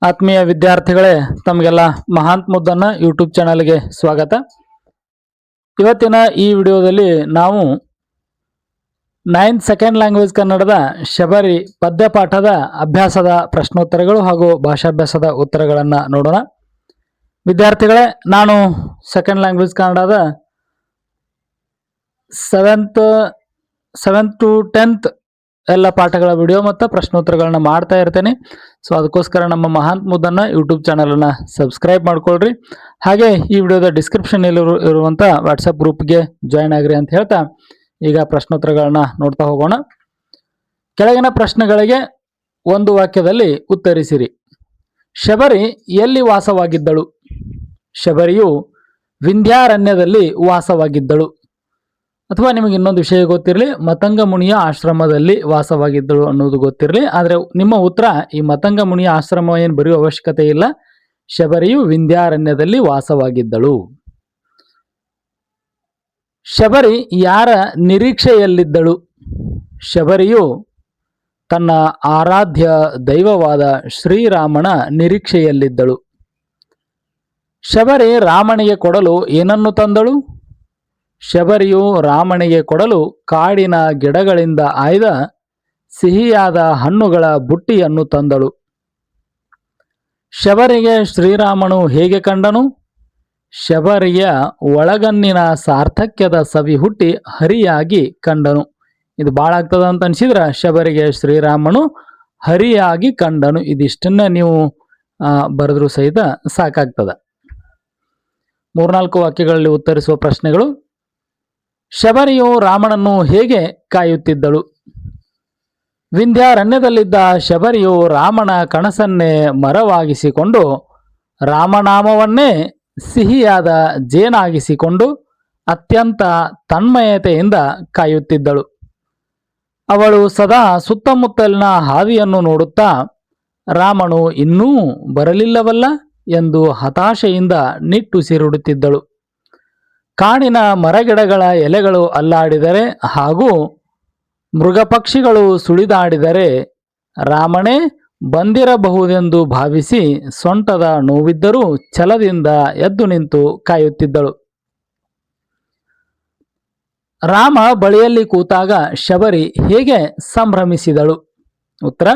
ಆತ್ಮೀಯ ವಿದ್ಯಾರ್ಥಿಗಳೇ, ತಮಗೆಲ್ಲ ಮಹಾಂತ್ ಮುದ್ದನ್ನ ಯೂಟ್ಯೂಬ್ ಚಾನಲ್ಗೆ ಸ್ವಾಗತ. ಇವತ್ತಿನ ಈ ವಿಡಿಯೋದಲ್ಲಿ ನಾವು 9th ಸೆಕೆಂಡ್ ಲ್ಯಾಂಗ್ವೇಜ್ ಕನ್ನಡದ ಶಬರಿ ಪದ್ಯಪಾಠದ ಅಭ್ಯಾಸದ ಪ್ರಶ್ನೋತ್ತರಗಳು ಹಾಗೂ ಭಾಷಾಭ್ಯಾಸದ ಉತ್ತರಗಳನ್ನು ನೋಡೋಣ. ವಿದ್ಯಾರ್ಥಿಗಳೇ, ನಾನು ಸೆಕೆಂಡ್ ಲ್ಯಾಂಗ್ವೇಜ್ ಕನ್ನಡದ 7th to 10th ಎಲ್ಲ ಪಾಠಗಳ ವಿಡಿಯೋ ಮತ್ತು ಪ್ರಶ್ನೋತ್ತರಗಳನ್ನ ಮಾಡ್ತಾ ಇರ್ತೇನೆ. ಸೊ ಅದಕ್ಕೋಸ್ಕರ ನಮ್ಮ ಮಹಾಂತ್ ಮುದ್ದನ್ನ ಯೂಟ್ಯೂಬ್ ಚಾನಲನ್ನು ಸಬ್ಸ್ಕ್ರೈಬ್ ಮಾಡ್ಕೊಳ್ರಿ. ಹಾಗೆ ಈ ವಿಡಿಯೋದ ಡಿಸ್ಕ್ರಿಪ್ಷನ್ ಇರುವಂಥ ವಾಟ್ಸಪ್ ಗ್ರೂಪ್ಗೆ ಜಾಯ್ನ್ ಆಗ್ರಿ ಅಂತ ಹೇಳ್ತಾ ಈಗ ಪ್ರಶ್ನೋತ್ತರಗಳನ್ನ ನೋಡ್ತಾ ಹೋಗೋಣ. ಕೆಳಗಿನ ಪ್ರಶ್ನೆಗಳಿಗೆ ಒಂದು ವಾಕ್ಯದಲ್ಲಿ ಉತ್ತರಿಸಿರಿ. ಶಬರಿ ಎಲ್ಲಿ ವಾಸವಾಗಿದ್ದಳು? ಶಬರಿಯು ವಿಂಧ್ಯಾರಣ್ಯದಲ್ಲಿ ವಾಸವಾಗಿದ್ದಳು. ಅಥವಾ ನಿಮಗೆ ಇನ್ನೊಂದು ವಿಷಯ ಗೊತ್ತಿರಲಿ, ಮತಂಗ ಮುನಿಯ ಆಶ್ರಮದಲ್ಲಿ ವಾಸವಾಗಿದ್ದಳು ಅನ್ನೋದು ಗೊತ್ತಿರಲಿ. ಆದರೆ ನಿಮ್ಮ ಉತ್ತರ ಈ ಮತಂಗ ಮುನಿಯ ಆಶ್ರಮ ಏನು ಬರೆಯುವ ಅವಶ್ಯಕತೆ ಇಲ್ಲ. ಶಬರಿಯು ವಿಂಧ್ಯಾರಣ್ಯದಲ್ಲಿ ವಾಸವಾಗಿದ್ದಳು. ಶಬರಿ ಯಾರ ನಿರೀಕ್ಷೆಯಲ್ಲಿದ್ದಳು? ಶಬರಿಯು ತನ್ನ ಆರಾಧ್ಯ ದೈವವಾದ ಶ್ರೀರಾಮನ ನಿರೀಕ್ಷೆಯಲ್ಲಿದ್ದಳು. ಶಬರಿ ರಾಮನಿಗೆ ಕೊಡಲು ಏನನ್ನು ತಂದಳು? ಶಬರಿಯು ರಾಮನಿಗೆ ಕೊಡಲು ಕಾಡಿನ ಗಿಡಗಳಿಂದ ಆಯ್ದ ಸಿಹಿಯಾದ ಹಣ್ಣುಗಳ ಬುಟ್ಟಿಯನ್ನು ತಂದಳು. ಶಬರಿಗೆ ಶ್ರೀರಾಮನು ಹೇಗೆ ಕಂಡನು? ಶಬರಿಯ ಒಳಗಣ್ಣಿನ ಸಾರ್ಥಕ್ಯದ ಸವಿ ಹುಟ್ಟಿ ಹರಿಯಾಗಿ ಕಂಡನು. ಇದು ಭಾಳ ಆಗ್ತದ ಅಂತ ಅನ್ಸಿದ್ರ ಶಬರಿಗೆ ಶ್ರೀರಾಮನು ಹರಿಯಾಗಿ ಕಂಡನು. ಇದಿಷ್ಟನ್ನ ನೀವು ಬರೆದ್ರೂ ಸಹಿತ ಸಾಕಾಗ್ತದ. 3-4 ವಾಕ್ಯಗಳಲ್ಲಿ ಉತ್ತರಿಸುವ ಪ್ರಶ್ನೆಗಳು. ಶಬರಿಯು ರಾಮನನ್ನು ಹೇಗೆ ಕಾಯುತ್ತಿದ್ದಳು? ವಿಂಧ್ಯಾರಣ್ಯದಲ್ಲಿದ್ದ ಶಬರಿಯು ರಾಮನ ಕನಸನ್ನೇ ಮರವಾಗಿಸಿಕೊಂಡು ರಾಮನಾಮವನ್ನೇ ಸಿಹಿಯಾದ ಜೇನಾಗಿಸಿಕೊಂಡು ಅತ್ಯಂತ ತನ್ಮಯತೆಯಿಂದ ಕಾಯುತ್ತಿದ್ದಳು. ಅವಳು ಸದಾ ಸುತ್ತಮುತ್ತಲಿನ ಹಾದಿಯನ್ನು ನೋಡುತ್ತಾ ರಾಮನು ಇನ್ನೂ ಬರಲಿಲ್ಲವಲ್ಲ ಎಂದು ಹತಾಶೆಯಿಂದ ನಿಟ್ಟುಸಿರುಡುತ್ತಿದ್ದಳು. ಕಾಡಿನ ಮರಗಿಡಗಳ ಎಲೆಗಳು ಅಲ್ಲಾಡಿದರೆ ಹಾಗೂ ಮೃಗಪಕ್ಷಿಗಳು ಸುಳಿದಾಡಿದರೆ ರಾಮನೇ ಬಂದಿರಬಹುದೆಂದು ಭಾವಿಸಿ ಸೊಂಟದ ನೋವಿದ್ದರೂ ಛಲದಿಂದ ಎದ್ದು ನಿಂತು ಕಾಯುತ್ತಿದ್ದಳು. ರಾಮ ಬಳಿಯಲ್ಲಿ ಕೂತಾಗ ಶಬರಿ ಹೇಗೆ ಸಂಭ್ರಮಿಸಿದಳು? ಉತ್ತರ: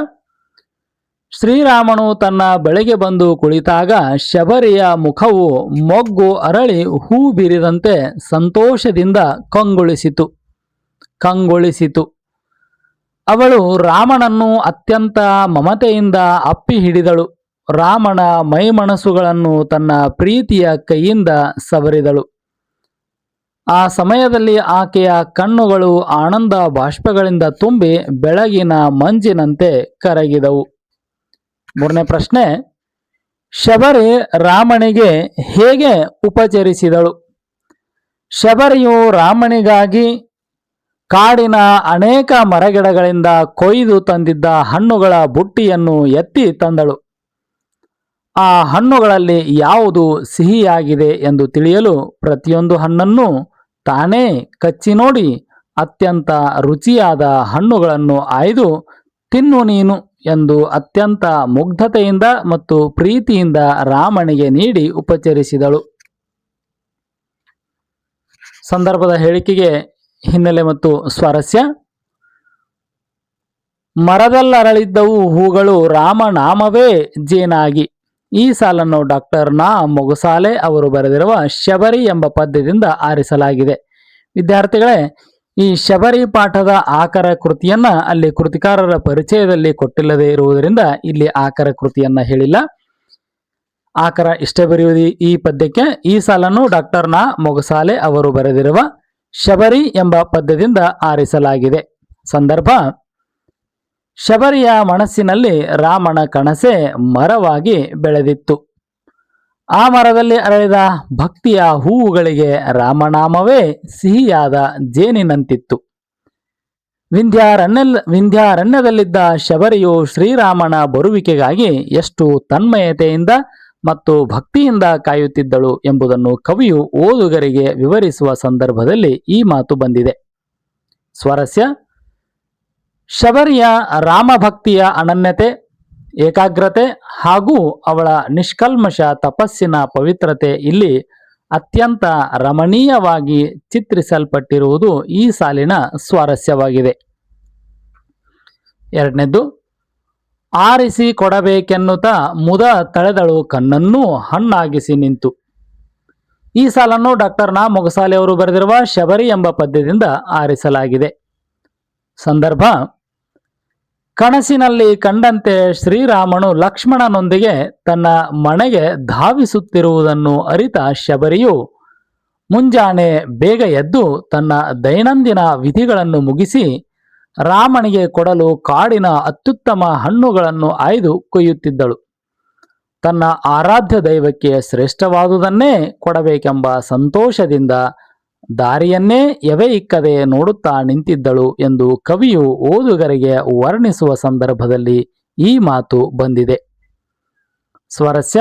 ಶ್ರೀರಾಮನು ತನ್ನ ಬಳಿಗೆ ಬಂದು ಕುಳಿತಾಗ ಶಬರಿಯ ಮುಖವು ಮೊಗ್ಗು ಅರಳಿ ಹೂ ಬಿರಿದಂತೆ ಸಂತೋಷದಿಂದ ಕಂಗೊಳಿಸಿತು. ಅವಳು ರಾಮನನ್ನು ಅತ್ಯಂತ ಮಮತೆಯಿಂದ ಅಪ್ಪಿ ಹಿಡಿದಳು. ರಾಮನ ಮೈಮನಸ್ಸುಗಳನ್ನು ತನ್ನ ಪ್ರೀತಿಯ ಕೈಯಿಂದ ಸವರಿದಳು. ಆ ಸಮಯದಲ್ಲಿ ಆಕೆಯ ಕಣ್ಣುಗಳು ಆನಂದ ಬಾಷ್ಪಗಳಿಂದ ತುಂಬಿ ಬೆಳಗಿನ ಮಂಜಿನಂತೆ ಕರಗಿದವು. 3ನೇ ಪ್ರಶ್ನೆ. ಶಬರಿ ರಾಮನಿಗೆ ಹೇಗೆ ಉಪಚರಿಸಿದಳು? ಶಬರಿಯು ರಾಮನಿಗಾಗಿ ಕಾಡಿನ ಅನೇಕ ಮರಗಿಡಗಳಿಂದ ಕೊಯ್ದು ತಂದಿದ್ದ ಹಣ್ಣುಗಳ ಬುಟ್ಟಿಯನ್ನು ಎತ್ತಿ ತಂದಳು. ಆ ಹಣ್ಣುಗಳಲ್ಲಿ ಯಾವುದು ಸಿಹಿಯಾಗಿದೆ ಎಂದು ತಿಳಿಯಲು ಪ್ರತಿಯೊಂದು ಹಣ್ಣನ್ನು ತಾನೇ ಕಚ್ಚಿ ನೋಡಿ ಅತ್ಯಂತ ರುಚಿಯಾದ ಹಣ್ಣುಗಳನ್ನು ಆಯ್ದು ತಿನ್ನು ನೀನು ಎಂದು ಅತ್ಯಂತ ಮುಗ್ಧತೆಯಿಂದ ಮತ್ತು ಪ್ರೀತಿಯಿಂದ ರಾಮನಿಗೆ ನೀಡಿ ಉಪಚರಿಸಿದಳು. ಸಂದರ್ಭದ ಹೇಳಿಕೆಗೆ ಹಿನ್ನೆಲೆ ಮತ್ತು ಸ್ವಾರಸ್ಯ. ಮರದಲ್ಲರಳಿದ್ದವು ಹೂಗಳು ರಾಮನಾಮವೇ ಜೇನಾಗಿ. ಈ ಸಾಲನ್ನು ಡಾಕ್ಟರ್ ನಾ ಮೊಗಸಾಲೆ ಅವರು ಬರೆದಿರುವ ಶಬರಿ ಎಂಬ ಪದ್ಯದಿಂದ ಆರಿಸಲಾಗಿದೆ. ವಿದ್ಯಾರ್ಥಿಗಳೇ, ಈ ಶಬರಿ ಪಾಠದ ಆಕರ ಕೃತಿಯನ್ನ ಅಲ್ಲಿ ಕೃತಿಕಾರರ ಪರಿಚಯದಲ್ಲಿ ಕೊಟ್ಟಿಲ್ಲದೆ ಇರುವುದರಿಂದ ಇಲ್ಲಿ ಆಕರ ಕೃತಿಯನ್ನ ಹೇಳಿಲ್ಲ. ಆಕರ ಇಷ್ಟೇ ಬರೆಯುವುದು ಈ ಪದ್ಯಕ್ಕೆ. ಈ ಸಾಲನ್ನು ಡಾಕ್ಟರ್ ನಾ ಮೊಗಸಾಲೆ ಅವರು ಬರೆದಿರುವ ಶಬರಿ ಎಂಬ ಪದ್ಯದಿಂದ ಆರಿಸಲಾಗಿದೆ. ಸಂದರ್ಭ: ಶಬರಿಯ ಮನಸ್ಸಿನಲ್ಲಿ ರಾಮನ ಕನಸೆ ಮರವಾಗಿ ಬೆಳೆದಿತ್ತು. ಆ ಮರದಲ್ಲಿ ಅರಳಿದ ಭಕ್ತಿಯ ಹೂವುಗಳಿಗೆ ರಾಮನಾಮವೇ ಸಿಹಿಯಾದ ಜೇನಿನಂತಿತ್ತು. ವಿಂಧ್ಯಾರಣ್ಯದಲ್ಲಿದ್ದ ಶಬರಿಯು ಶ್ರೀರಾಮನ ಬರುವಿಕೆಗಾಗಿ ಎಷ್ಟು ತನ್ಮಯತೆಯಿಂದ ಮತ್ತು ಭಕ್ತಿಯಿಂದ ಕಾಯುತ್ತಿದ್ದಳು ಎಂಬುದನ್ನು ಕವಿಯು ಓದುಗರಿಗೆ ವಿವರಿಸುವ ಸಂದರ್ಭದಲ್ಲಿ ಈ ಮಾತು ಬಂದಿದೆ. ಸ್ವಾರಸ್ಯ: ಶಬರಿಯ ರಾಮಭಕ್ತಿಯ ಅನನ್ಯತೆ ಏಕಾಗ್ರತೆ ಹಾಗೂ ಅವಳ ನಿಷ್ಕಲ್ಮಶ ತಪಸ್ಸಿನ ಪವಿತ್ರತೆ ಇಲ್ಲಿ ಅತ್ಯಂತ ರಮಣೀಯವಾಗಿ ಚಿತ್ರಿಸಲ್ಪಟ್ಟಿರುವುದು ಈ ಸಾಲಿನ ಸ್ವಾರಸ್ಯವಾಗಿದೆ. ಎರಡನೇದ್ದು, ಆರಿಸಿ ಕೊಡಬೇಕೆನ್ನುತ್ತಾ ಮುದ ತಳೆದಳು ಕಣ್ಣನ್ನೂ ಹಣ್ಣಾಗಿಸಿ ನಿಂತು. ಈ ಸಾಲನ್ನು ಡಾಕ್ಟರ್ ನಾ ಮೊಗಸಾಲೆ ಅವರು ಬರೆದಿರುವ ಶಬರಿ ಎಂಬ ಪದ್ಯದಿಂದ ಆರಿಸಲಾಗಿದೆ. ಸಂದರ್ಭ: ಕನಸಿನಲ್ಲಿ ಕಂಡಂತೆ ಶ್ರೀರಾಮನು ಲಕ್ಷ್ಮಣನೊಂದಿಗೆ ತನ್ನ ಮನೆಗೆ ಧಾವಿಸುತ್ತಿರುವುದನ್ನು ಅರಿತ ಶಬರಿಯು ಮುಂಜಾನೆ ಬೇಗ ಎದ್ದು ತನ್ನ ದೈನಂದಿನ ವಿಧಿಗಳನ್ನು ಮುಗಿಸಿ ರಾಮನಿಗೆ ಕೊಡಲು ಕಾಡಿನ ಅತ್ಯುತ್ತಮ ಹಣ್ಣುಗಳನ್ನು ಆಯ್ದು ಕೊಯ್ಯುತ್ತಿದ್ದಳು. ತನ್ನ ಆರಾಧ್ಯ ದೈವಕ್ಕೆ ಶ್ರೇಷ್ಠವಾದುದನ್ನೇ ಕೊಡಬೇಕೆಂಬ ಸಂತೋಷದಿಂದ ದಾರಿಯನ್ನೇ ಎವೆ ಇಕ್ಕದೆ ನೋಡುತ್ತಾ ನಿಂತಿದ್ದಳು ಎಂದು ಕವಿಯು ಓದುಗರಿಗೆ ವರ್ಣಿಸುವ ಸಂದರ್ಭದಲ್ಲಿ ಈ ಮಾತು ಬಂದಿದೆ. ಸ್ವಾರಸ್ಯ: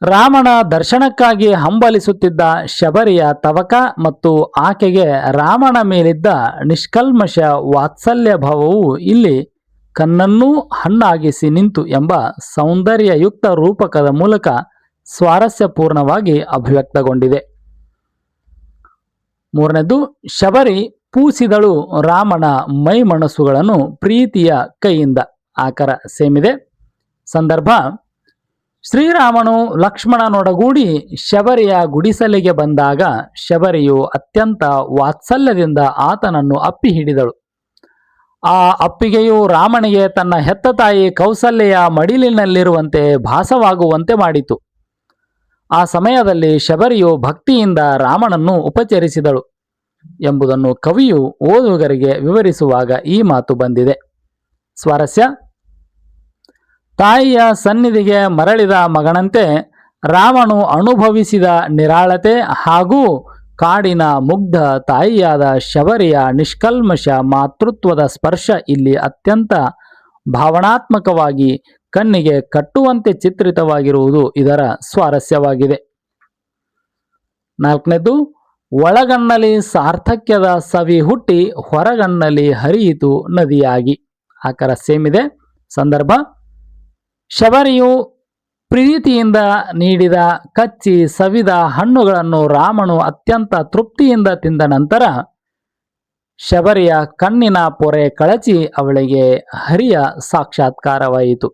ರಾಮನ ದರ್ಶನಕ್ಕಾಗಿ ಹಂಬಲಿಸುತ್ತಿದ್ದ ಶಬರಿಯ ತವಕ ಮತ್ತು ಆಕೆಗೆ ರಾಮನ ಮೇಲಿದ್ದ ನಿಷ್ಕಲ್ಮಶ ವಾತ್ಸಲ್ಯ ಭಾವವು ಇಲ್ಲಿ ಕಣ್ಣನ್ನೂ ಹಣ್ಣಾಗಿಸಿ ನಿಂತು ಎಂಬ ಸೌಂದರ್ಯಯುಕ್ತ ರೂಪಕದ ಮೂಲಕ ಸ್ವಾರಸ್ಯಪೂರ್ಣವಾಗಿ ಅಭಿವ್ಯಕ್ತಗೊಂಡಿದೆ. ಮೂರನೇದು, ಶಬರಿ ಪೂಸಿದಳು ರಾಮನ ಮೈಮನಸ್ಸುಗಳನ್ನು ಪ್ರೀತಿಯ ಕೈಯಿಂದ. ಆಕರ ಸೇಮಿದೆ. ಸಂದರ್ಭ: ಶ್ರೀರಾಮನು ಲಕ್ಷ್ಮಣನೊಡಗೂಡಿ ಶಬರಿಯ ಗುಡಿಸಲಿಗೆ ಬಂದಾಗ ಶಬರಿಯು ಅತ್ಯಂತ ವಾತ್ಸಲ್ಯದಿಂದ ಆತನನ್ನು ಅಪ್ಪಿ ಹಿಡಿದಳು. ಆ ಅಪ್ಪಿಗೆಯು ರಾಮನಿಗೆ ತನ್ನ ಹೆತ್ತ ತಾಯಿ ಕೌಸಲ್ಯೆಯ ಮಡಿಲಿನಲ್ಲಿರುವಂತೆ ಭಾಸವಾಗುವಂತೆ ಮಾಡಿತು. ಆ ಸಮಯದಲ್ಲಿ ಶಬರಿಯು ಭಕ್ತಿಯಿಂದ ರಾಮನನ್ನು ಉಪಚರಿಸಿದಳು ಎಂಬುದನ್ನು ಕವಿಯು ಓದುಗರಿಗೆ ವಿವರಿಸುವಾಗ ಈ ಮಾತು ಬಂದಿದೆ. ಸ್ವಾರಸ್ಯ: ತಾಯಿಯ ಸನ್ನಿಧಿಗೆ ಮರಳಿದ ಮಗನಂತೆ ರಾಮನು ಅನುಭವಿಸಿದ ನಿರಾಳತೆ ಹಾಗೂ ಕಾಡಿನ ಮುಗ್ಧ ತಾಯಿಯಾದ ಶಬರಿಯ ನಿಷ್ಕಲ್ಮಶ ಮಾತೃತ್ವದ ಸ್ಪರ್ಶ ಇಲ್ಲಿ ಅತ್ಯಂತ ಭಾವನಾತ್ಮಕವಾಗಿ ಕಣ್ಣಿಗೆ ಕಟ್ಟುವಂತೆ ಚಿತ್ರಿತವಾಗಿರುವುದು ಇದರ ಸ್ವಾರಸ್ಯವಾಗಿದೆ. ನಾಲ್ಕನೇದು, ಒಳಗಣ್ಣಲಿ ಸಾರ್ಥಕ್ಯದ ಸವಿ ಹುಟ್ಟಿ ಹೊರಗಣ್ಣಲಿ ಹರಿಯಿತು ನದಿಯಾಗಿ. ಆಕರ ಸೇಮಿದೆ. ಸಂದರ್ಭ: ಶಬರಿಯು ಪ್ರೀತಿಯಿಂದ ನೀಡಿದ ಕಚ್ಚಿ ಸವಿದ ಹಣ್ಣುಗಳನ್ನು ರಾಮನು ಅತ್ಯಂತ ತೃಪ್ತಿಯಿಂದ ತಿಂದ ನಂತರ ಶಬರಿಯ ಕಣ್ಣಿನ ಪೊರೆ ಕಳಚಿ ಅವಳಿಗೆ ಹರಿಯ ಸಾಕ್ಷಾತ್ಕಾರವಾಯಿತು.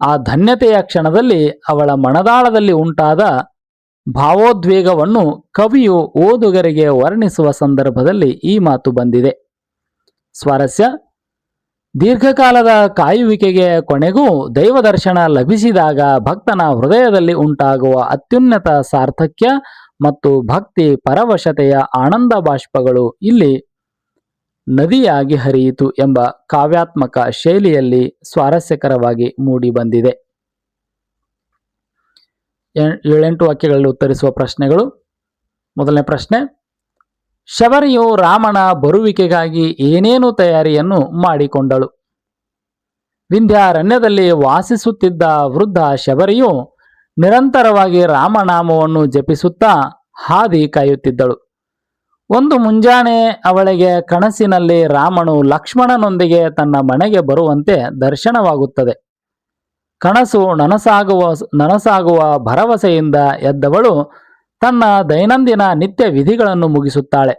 ಆ ಧನ್ಯತೆಯ ಕ್ಷಣದಲ್ಲಿ ಅವಳ ಮನದಾಳದಲ್ಲಿ ಉಂಟಾದ ಭಾವೋದ್ವೇಗವನ್ನು ಕವಿಯು ಓದುಗರಿಗೆ ವರ್ಣಿಸುವ ಸಂದರ್ಭದಲ್ಲಿ ಈ ಮಾತು ಬಂದಿದೆ. ಸ್ವಾರಸ್ಯ: ದೀರ್ಘಕಾಲದ ಕಾಯುವಿಕೆಗೆ ಕೊನೆಗೂ ದೈವದರ್ಶನ ಲಭಿಸಿದಾಗ ಭಕ್ತನ ಹೃದಯದಲ್ಲಿ ಉಂಟಾಗುವ ಅತ್ಯುನ್ನತ ಸಾರ್ಥಕ್ಯ ಮತ್ತು ಭಕ್ತಿ ಪರವಶತೆಯ ಆನಂದ ಬಾಷ್ಪಗಳು ಇಲ್ಲಿ ನದಿಯಾಗಿ ಹರಿಯಿತು ಎಂಬ ಕಾವ್ಯಾತ್ಮಕ ಶೈಲಿಯಲ್ಲಿ ಸ್ವಾರಸ್ಯಕರವಾಗಿ ಮೂಡಿಬಂದಿದೆ. 7-8 ವಾಕ್ಯಗಳಲ್ಲಿ ಉತ್ತರಿಸುವ ಪ್ರಶ್ನೆಗಳು. ಮೊದಲನೇ ಪ್ರಶ್ನೆ: ಶಬರಿಯು ರಾಮನ ಬರುವಿಕೆಗಾಗಿ ಏನೇನು ತಯಾರಿಯನ್ನು ಮಾಡಿಕೊಂಡಳು? ವಿಂಧ್ಯಾರಣ್ಯದಲ್ಲಿ ವಾಸಿಸುತ್ತಿದ್ದ ವೃದ್ಧ ಶಬರಿಯು ನಿರಂತರವಾಗಿ ರಾಮನಾಮವನ್ನು ಜಪಿಸುತ್ತಾ ಹಾದಿ ಕಾಯುತ್ತಿದ್ದಳು. ಒಂದು ಮುಂಜಾನೆ ಅವಳಿಗೆ ಕನಸಿನಲ್ಲಿ ರಾಮನು ಲಕ್ಷ್ಮಣನೊಂದಿಗೆ ತನ್ನ ಮನೆಗೆ ಬರುವಂತೆ ದರ್ಶನವಾಗುತ್ತದೆ. ಕನಸು ನನಸಾಗುವ ಭರವಸೆಯಿಂದ ಎದ್ದವಳು ತನ್ನ ದೈನಂದಿನ ನಿತ್ಯ ವಿಧಿಗಳನ್ನು ಮುಗಿಸುತ್ತಾಳೆ.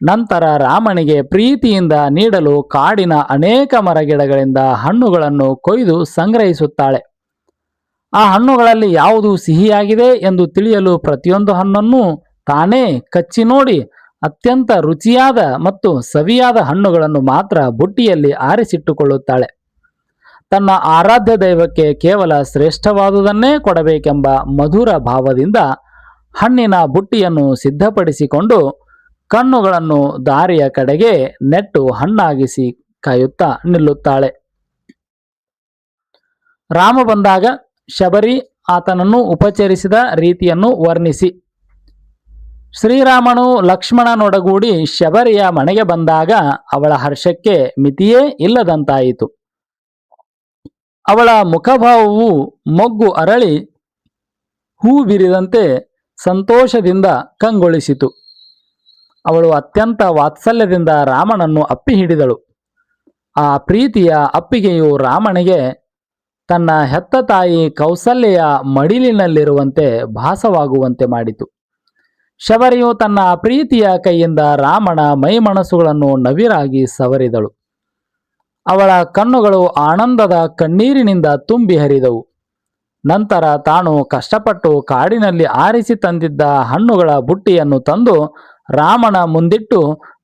ನಂತರ ರಾಮನಿಗೆ ಪ್ರೀತಿಯಿಂದ ನೀಡಲು ಕಾಡಿನ ಅನೇಕ ಮರಗಿಡಗಳಿಂದ ಹಣ್ಣುಗಳನ್ನು ಕೊಯ್ದು ಸಂಗ್ರಹಿಸುತ್ತಾಳೆ. ಆ ಹಣ್ಣುಗಳಲ್ಲಿ ಯಾವುದು ಸಿಹಿಯಾಗಿದೆ ಎಂದು ತಿಳಿಯಲು ಪ್ರತಿಯೊಂದು ಹಣ್ಣನ್ನು ತಾನೇ ಕಚ್ಚಿ ನೋಡಿ ಅತ್ಯಂತ ರುಚಿಯಾದ ಮತ್ತು ಸವಿಯಾದ ಹಣ್ಣುಗಳನ್ನು ಮಾತ್ರ ಬುಟ್ಟಿಯಲ್ಲಿ ಆರಿಸಿಟ್ಟುಕೊಳ್ಳುತ್ತಾಳೆ. ತನ್ನ ಆರಾಧ್ಯ ದೈವಕ್ಕೆ ಕೇವಲ ಶ್ರೇಷ್ಠವಾದುದನ್ನೇ ಕೊಡಬೇಕೆಂಬ ಮಧುರ ಭಾವದಿಂದ ಹಣ್ಣಿನ ಬುಟ್ಟಿಯನ್ನು ಸಿದ್ಧಪಡಿಸಿಕೊಂಡು ಕಣ್ಣುಗಳನ್ನು ದಾರಿಯ ಕಡೆಗೆ ನೆಟ್ಟು ಹಣ್ಣಾಗಿಸಿ ಕಾಯುತ್ತಾ ನಿಲ್ಲುತ್ತಾಳೆ. ರಾಮ ಬಂದಾಗ ಶಬರಿ ಆತನನ್ನು ಉಪಚರಿಸಿದ ರೀತಿಯನ್ನು ವರ್ಣಿಸಿ. ಶ್ರೀರಾಮನು ಲಕ್ಷ್ಮಣನೊಡಗೂಡಿ ಶಬರಿಯ ಮನೆಗೆ ಬಂದಾಗ ಅವಳ ಹರ್ಷಕ್ಕೆ ಮಿತಿಯೇ ಇಲ್ಲದಂತಾಯಿತು. ಅವಳ ಮುಖಭಾವವು ಮೊಗ್ಗು ಅರಳಿ ಹೂ ಬಿರಿದಂತೆ ಸಂತೋಷದಿಂದ ಕಂಗೊಳಿಸಿತು. ಅವಳು ಅತ್ಯಂತ ವಾತ್ಸಲ್ಯದಿಂದ ರಾಮನನ್ನು ಅಪ್ಪಿ ಹಿಡಿದಳು. ಆ ಪ್ರೀತಿಯ ಅಪ್ಪಿಗೆಯು ರಾಮನಿಗೆ ತನ್ನ ಹೆತ್ತ ತಾಯಿ ಕೌಸಲ್ಯೆಯ ಮಡಿಲಿನಲ್ಲಿರುವಂತೆ ಭಾಸವಾಗುವಂತೆ ಮಾಡಿತು. ಶಬರಿಯು ತನ್ನ ಪ್ರೀತಿಯ ಕೈಯಿಂದ ರಾಮನ ಮೈಮನಸ್ಸುಗಳನ್ನು ನವಿರಾಗಿ ಸವರಿದಳು. ಅವಳ ಕಣ್ಣುಗಳು ಆನಂದದ ಕಣ್ಣೀರಿನಿಂದ ತುಂಬಿ ಹರಿದವು. ನಂತರ ತಾನು ಕಷ್ಟಪಟ್ಟು ಕಾಡಿನಲ್ಲಿ ಆರಿಸಿ ತಂದಿದ್ದ ಹಣ್ಣುಗಳ ಬುಟ್ಟಿಯನ್ನು ತಂದು ರಾಮನ ಮುಂದಿಟ್ಟು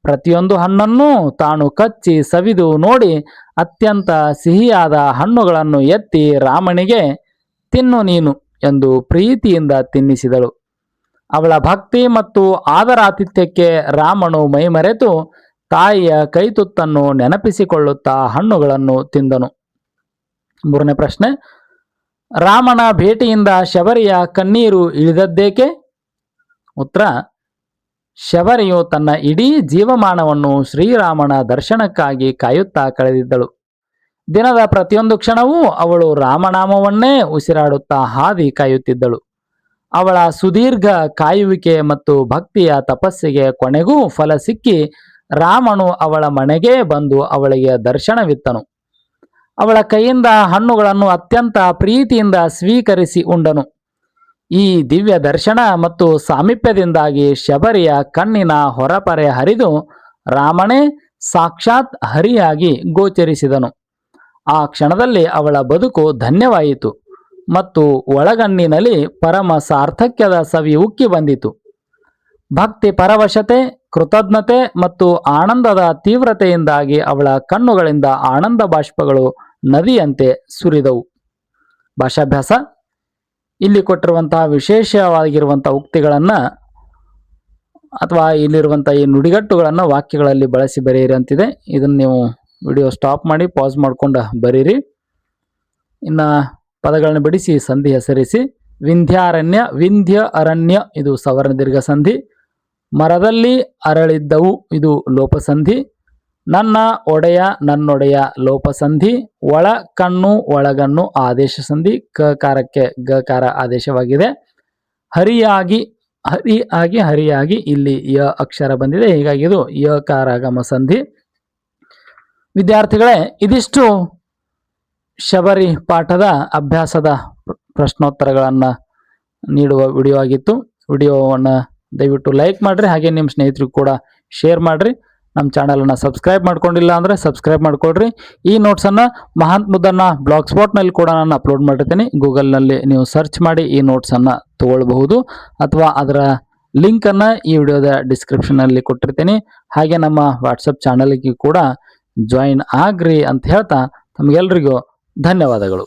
ಪ್ರತಿಯೊಂದು ಹಣ್ಣನ್ನೂ ತಾನು ಕಚ್ಚಿ ಸವಿದು ನೋಡಿ ಅತ್ಯಂತ ಸಿಹಿಯಾದ ಹಣ್ಣುಗಳನ್ನು ಎತ್ತಿ ರಾಮನಿಗೆ ತಿನ್ನು ನೀನು ಎಂದು ಪ್ರೀತಿಯಿಂದ ತಿನ್ನಿಸಿದಳು. ಅವಳ ಭಕ್ತಿ ಮತ್ತು ಆದರಾತಿಥ್ಯಕ್ಕೆ ರಾಮನು ಮೈಮರೆತು ತಾಯಿಯ ಕೈತುತ್ತನ್ನು ನೆನಪಿಸಿಕೊಳ್ಳುತ್ತಾ ಹಣ್ಣುಗಳನ್ನು ತಿಂದನು. ಮೂರನೇ ಪ್ರಶ್ನೆ, ರಾಮನ ಭೇಟಿಯಿಂದ ಶಬರಿಯ ಕಣ್ಣೀರು ಇಳಿದದ್ದೇಕೆ? ಉತ್ತರ, ಶಬರಿಯು ತನ್ನ ಇಡೀ ಜೀವಮಾನವನ್ನು ಶ್ರೀರಾಮನ ದರ್ಶನಕ್ಕಾಗಿ ಕಾಯುತ್ತಾ ಕಳೆದಿದ್ದಳು. ದಿನದ ಪ್ರತಿಯೊಂದು ಕ್ಷಣವೂ ಅವಳು ರಾಮನಾಮವನ್ನೇ ಉಸಿರಾಡುತ್ತಾ ಹಾದಿ ಕಾಯುತ್ತಿದ್ದಳು. ಅವಳ ಸುದೀರ್ಘ ಕಾಯುವಿಕೆ ಮತ್ತು ಭಕ್ತಿಯ ತಪಸ್ಸಿಗೆ ಕೊನೆಗೂ ಫಲ ಸಿಕ್ಕಿ ರಾಮನು ಅವಳ ಮನೆಗೆ ಬಂದು ಅವಳಿಗೆ ದರ್ಶನವಿತ್ತನು. ಅವಳ ಕೈಯಿಂದ ಹಣ್ಣುಗಳನ್ನು ಅತ್ಯಂತ ಪ್ರೀತಿಯಿಂದ ಸ್ವೀಕರಿಸಿ ಉಂಡನು. ಈ ದಿವ್ಯ ದರ್ಶನ ಮತ್ತು ಸಾಮೀಪ್ಯದಿಂದಾಗಿ ಶಬರಿಯ ಕಣ್ಣಿನ ಹೊರಪರೆ ಹರಿದು ರಾಮನೇ ಸಾಕ್ಷಾತ್ ಹರಿಯಾಗಿ ಗೋಚರಿಸಿದನು. ಆ ಕ್ಷಣದಲ್ಲಿ ಅವಳ ಬದುಕು ಧನ್ಯವಾಯಿತು ಮತ್ತು ಒಳಗಣ್ಣಿನಲ್ಲಿ ಪರಮ ಸಾರ್ಥಕ್ಯದ ಸವಿ ಉಕ್ಕಿ ಬಂದಿತು. ಭಕ್ತಿ ಪರವಶತೆ, ಕೃತಜ್ಞತೆ ಮತ್ತು ಆನಂದದ ತೀವ್ರತೆಯಿಂದಾಗಿ ಅವಳ ಕಣ್ಣುಗಳಿಂದ ಆನಂದ ಬಾಷ್ಪಗಳು ನದಿಯಂತೆ ಸುರಿದವು. ಭಾಷಾಭ್ಯಾಸ. ಇಲ್ಲಿ ಕೊಟ್ಟಿರುವಂತಹ ವಿಶೇಷವಾಗಿರುವಂತಹ ಉಕ್ತಿಗಳನ್ನು ಅಥವಾ ಇಲ್ಲಿರುವಂತಹ ಈ ನುಡಿಗಟ್ಟುಗಳನ್ನು ವಾಕ್ಯಗಳಲ್ಲಿ ಬಳಸಿ ಬರೆಯಿರಿ ಅಂತಿದೆ. ಇದನ್ನು ನೀವು ವಿಡಿಯೋ ಸ್ಟಾಪ್ ಮಾಡಿ ಪಾಸ್ ಮಾಡ್ಕೊಂಡು ಬರೀರಿ. ಇನ್ನು ಪದಗಳನ್ನು ಬಿಡಿಸಿ ಸಂಧಿ ಹೆಸರಿಸಿ. ವಿಂಧ್ಯಾರಣ್ಯ, ವಿಂಧ್ಯ ಅರಣ್ಯ ಇದು ಸವರ್ಣ ದೀರ್ಘ ಸಂಧಿ. ಮರದಲ್ಲಿ ಅರಳಿದ್ದವು ಇದು ಲೋಪಸಂಧಿ. ನನ್ನ ಒಡೆಯ, ನನ್ನೊಡೆಯ ಲೋಪಸಂಧಿ. ಒಳ ಕಣ್ಣು, ಒಳಗಣ್ಣು ಆದೇಶ ಸಂಧಿ. ಕಕಾರಕ್ಕೆ ಗಕಾರ ಆದೇಶವಾಗಿದೆ. ಹರಿಯಾಗಿ, ಹರಿಯಾಗಿ ಇಲ್ಲಿ ಯ ಅಕ್ಷರ ಬಂದಿದೆ, ಹೀಗಾಗಿ ಇದು ಯಕಾರಾಗಮ ಸಂಧಿ. ವಿದ್ಯಾರ್ಥಿಗಳೇ, ಇದಿಷ್ಟು ಶಬರಿ ಪಾಠದ ಅಭ್ಯಾಸದ ಪ್ರಶ್ನೋತ್ತರಗಳನ್ನು ನೀಡುವ ವಿಡಿಯೋ ಆಗಿತ್ತು. ವಿಡಿಯೋವನ್ನು ದಯವಿಟ್ಟು ಲೈಕ್ ಮಾಡಿರಿ, ಹಾಗೆ ನಿಮ್ಮ ಸ್ನೇಹಿತರಿಗೂ ಕೂಡ ಶೇರ್ ಮಾಡಿರಿ. ನಮ್ಮ ಚಾನಲನ್ನು ಸಬ್ಸ್ಕ್ರೈಬ್ ಮಾಡ್ಕೊಂಡಿಲ್ಲ ಅಂದರೆ ಸಬ್ಸ್ಕ್ರೈಬ್ ಮಾಡ್ಕೊಳ್ರಿ. ಈ ನೋಟ್ಸನ್ನು ಮಹಾಂತ್ ಮುದ್ದಣ್ಣ ಬ್ಲಾಗ್ ಸ್ಪಾಟ್ನಲ್ಲಿ ಕೂಡ ನಾನು ಅಪ್ಲೋಡ್ ಮಾಡಿರ್ತೀನಿ. ಗೂಗಲ್ನಲ್ಲಿ ನೀವು ಸರ್ಚ್ ಮಾಡಿ ಈ ನೋಟ್ಸನ್ನು ತೊಗೊಳ್ಬಹುದು, ಅಥವಾ ಅದರ ಲಿಂಕನ್ನು ಈ ವಿಡಿಯೋದ ಡಿಸ್ಕ್ರಿಪ್ಷನಲ್ಲಿ ಕೊಟ್ಟಿರ್ತೀನಿ. ಹಾಗೆ ನಮ್ಮ ವಾಟ್ಸಪ್ ಚಾನಲ್ಗೆ ಕೂಡ ಜಾಯಿನ್ ಆಗ್ರಿ ಅಂತ ಹೇಳ್ತಾ ತಮಗೆಲ್ಲರಿಗೂ ಧನ್ಯವಾದಗಳು.